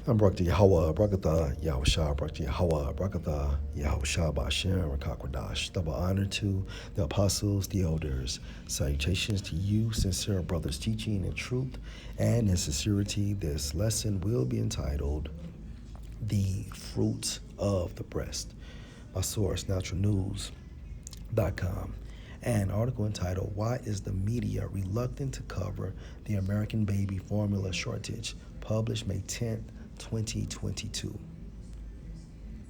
I'm Brakta Yahweh, Brakatha Yahusha, Brakta Yahweh, Brakatha Yahusha Bashem, Rakakwadash. Double honor to the apostles, the elders. Salutations to you, sincere brothers teaching in truth and in sincerity. This lesson will be entitled The Fruit of the Breast. My source, naturalnews.com. An article entitled Why is the Media Reluctant to Cover the American Baby Formula Shortage, published May 10th, 2022.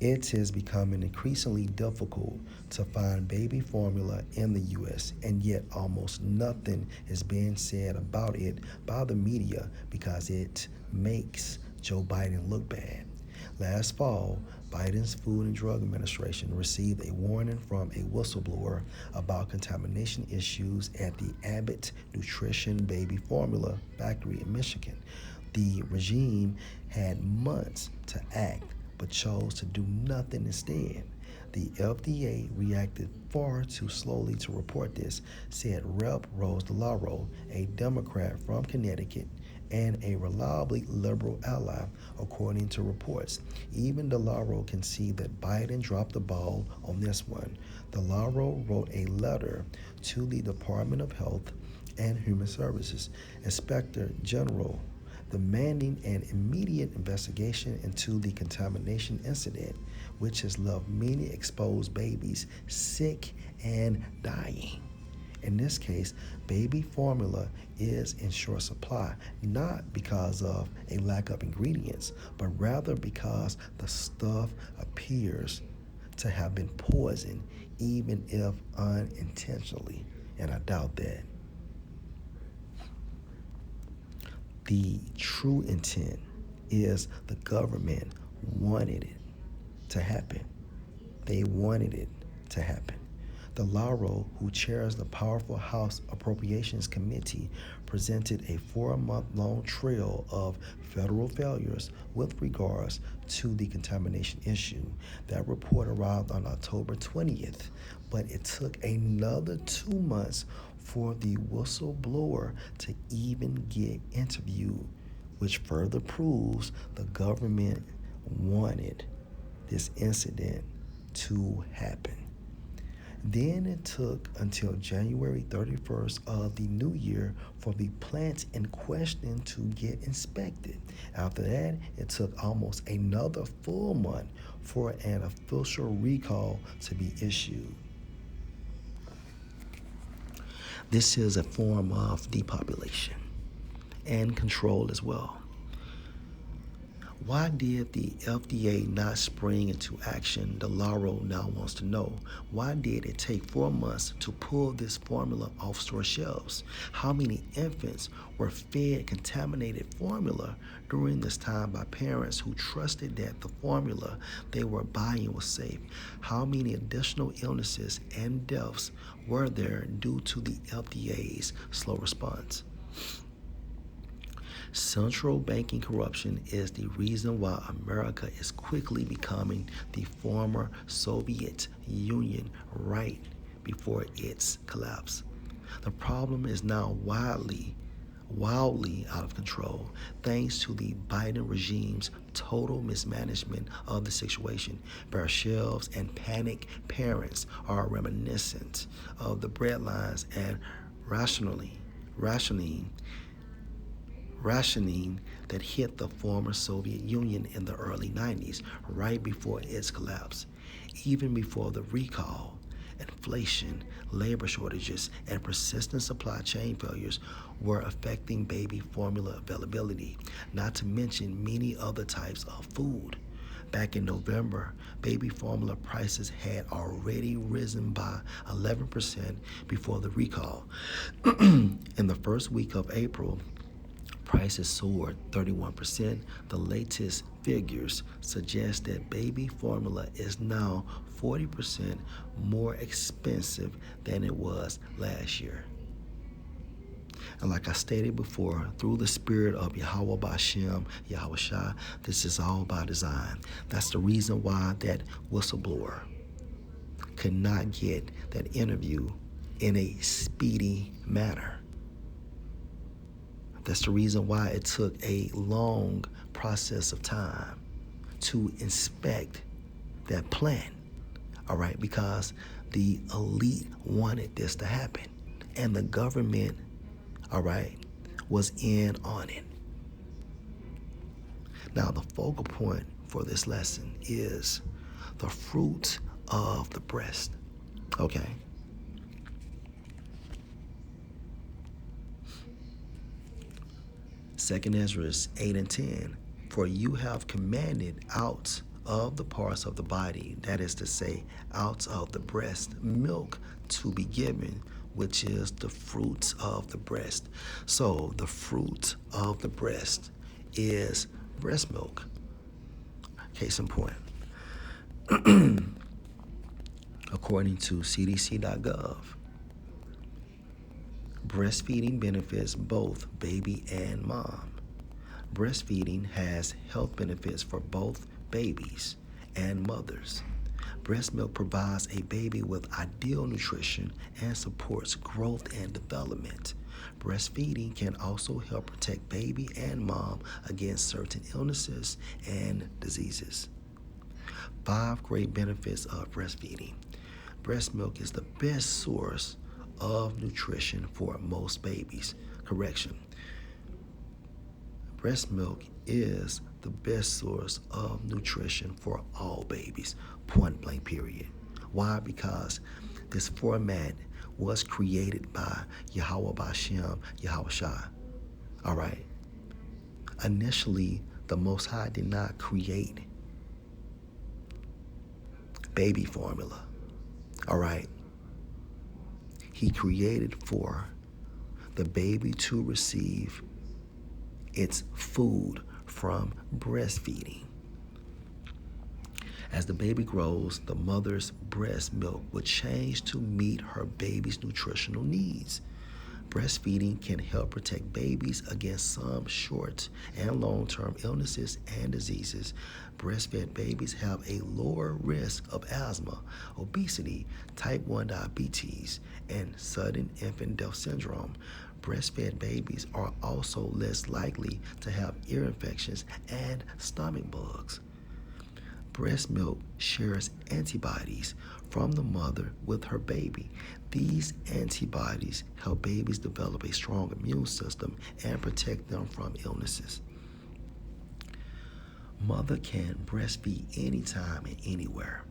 It is becoming increasingly difficult to find baby formula in the U.S., and yet almost nothing is being said about it by the media because it makes Joe Biden look bad. Last fall, Biden's Food and Drug Administration received a warning from a whistleblower about contamination issues at the Abbott Nutrition Baby Formula factory in Michigan. The regime had months to act but chose to do nothing instead. The FDA reacted far too slowly to report this, said Rep. Rose DeLauro, a Democrat from Connecticut and a reliably liberal ally, according to reports. Even DeLauro can see that Biden dropped the ball on this one. DeLauro wrote a letter to the Department of Health and Human Services Inspector General demanding an immediate investigation into the contamination incident, which has left many exposed babies sick and dying. In this case, baby formula is in short supply, not because of a lack of ingredients, but rather because the stuff appears to have been poisoned, even if unintentionally. And I doubt that. The true intent is the government wanted it to happen. They wanted it to happen. DeLauro, who chairs the powerful House Appropriations Committee, presented a 4-month-long trail of federal failures with regards to the contamination issue. That report arrived on October 20th, but it took another 2 months for the whistleblower to even get interviewed, which further proves the government wanted this incident to happen. Then it took until January 31st of the new year for the plants in question to get inspected. After that, it took almost another full month for an official recall to be issued. This is a form of depopulation and control as well. Why did the FDA not spring into action? DeLauro now wants to know. Why did it take 4 months to pull this formula off store shelves? How many infants were fed contaminated formula during this time by parents who trusted that the formula they were buying was safe? How many additional illnesses and deaths were there due to the FDA's slow response? Central banking corruption is the reason why America is quickly becoming the former Soviet Union right before its collapse. The problem is now wildly out of control thanks to the Biden regime's total mismanagement of the situation. Bare shelves and panicked parents are reminiscent of the breadlines and rationing that hit the former Soviet Union in the early 90s, right before its collapse. Even before the recall, inflation, labor shortages, and persistent supply chain failures were affecting baby formula availability, not to mention many other types of food. Back in November, baby formula prices had already risen by 11% before the recall. In the first week of April, prices soared 31%. The latest figures suggest that baby formula is now 40% more expensive than it was last year. And like I stated before, through the spirit of Yahweh Bashem, Yahweh Shah, this is all by design. That's the reason why that whistleblower could not get that interview in a speedy manner. That's the reason why it took a long process of time to inspect that plan, all right, because the elite wanted this to happen, and the government, all right, was in on it. Now, the focal point for this lesson is the fruit of the breast, okay? Second Ezra 8 and 10, for you have commanded out of the parts of the body, that is to say, out of the breast, milk to be given, which is the fruits of the breast. So the fruit of the breast is breast milk. Case in point, according to CDC.gov, breastfeeding benefits both baby and mom. Breastfeeding has health benefits for both babies and mothers. Breast milk provides a baby with ideal nutrition and supports growth and development. Breastfeeding can also help protect baby and mom against certain illnesses and diseases. 5 great benefits of breastfeeding. Breast milk is the best source of nutrition for most babies. Correction. Breast milk is the best source of nutrition for all babies. Point blank, period. Why? Because this format was created by Yahweh Bashem, Yahweh Shai. All right. Initially, the Most High did not create baby formula. All right. He created for the baby to receive its food from breastfeeding. As the baby grows, the mother's breast milk will change to meet her baby's nutritional needs. Breastfeeding can help protect babies against some short and long-term illnesses and diseases. Breastfed babies have a lower risk of asthma, obesity, type 1 diabetes, and sudden infant death syndrome. Breastfed babies are also less likely to have ear infections and stomach bugs. Breast milk shares antibodies from the mother with her baby. These antibodies help babies develop a strong immune system and protect them from illnesses. Mother can breastfeed anytime and anywhere.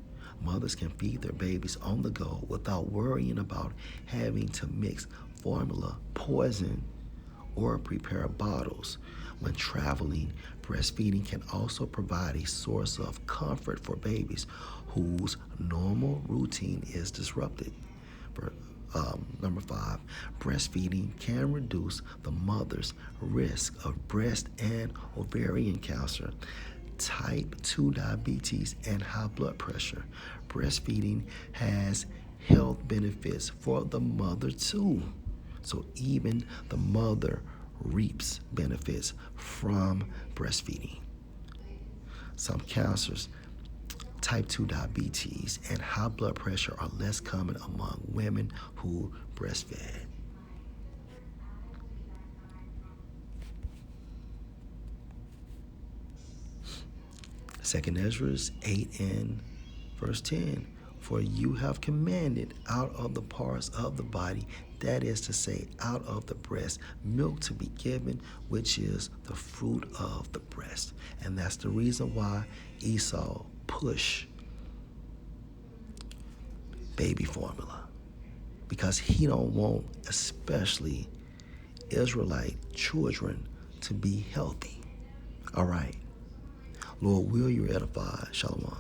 Mothers can feed their babies on the go without worrying about having to mix formula, poison, or prepare bottles. When traveling, breastfeeding can also provide a source of comfort for babies whose normal routine is disrupted. Number 5, breastfeeding can reduce the mother's risk of breast and ovarian cancer, type 2 diabetes, and high blood pressure. Breastfeeding has health benefits for the mother too. So even the mother reaps benefits from breastfeeding. Some cancers, type 2 diabetes, and high blood pressure are less common among women who breastfed. Second Ezra 8 and verse 10. For you have commanded out of the parts of the body, that is to say, out of the breast, milk to be given, which is the fruit of the breast. And that's the reason why Esau pushed baby formula, because he don't want especially Israelite children to be healthy. All right. Lord, will you edify? Shalom.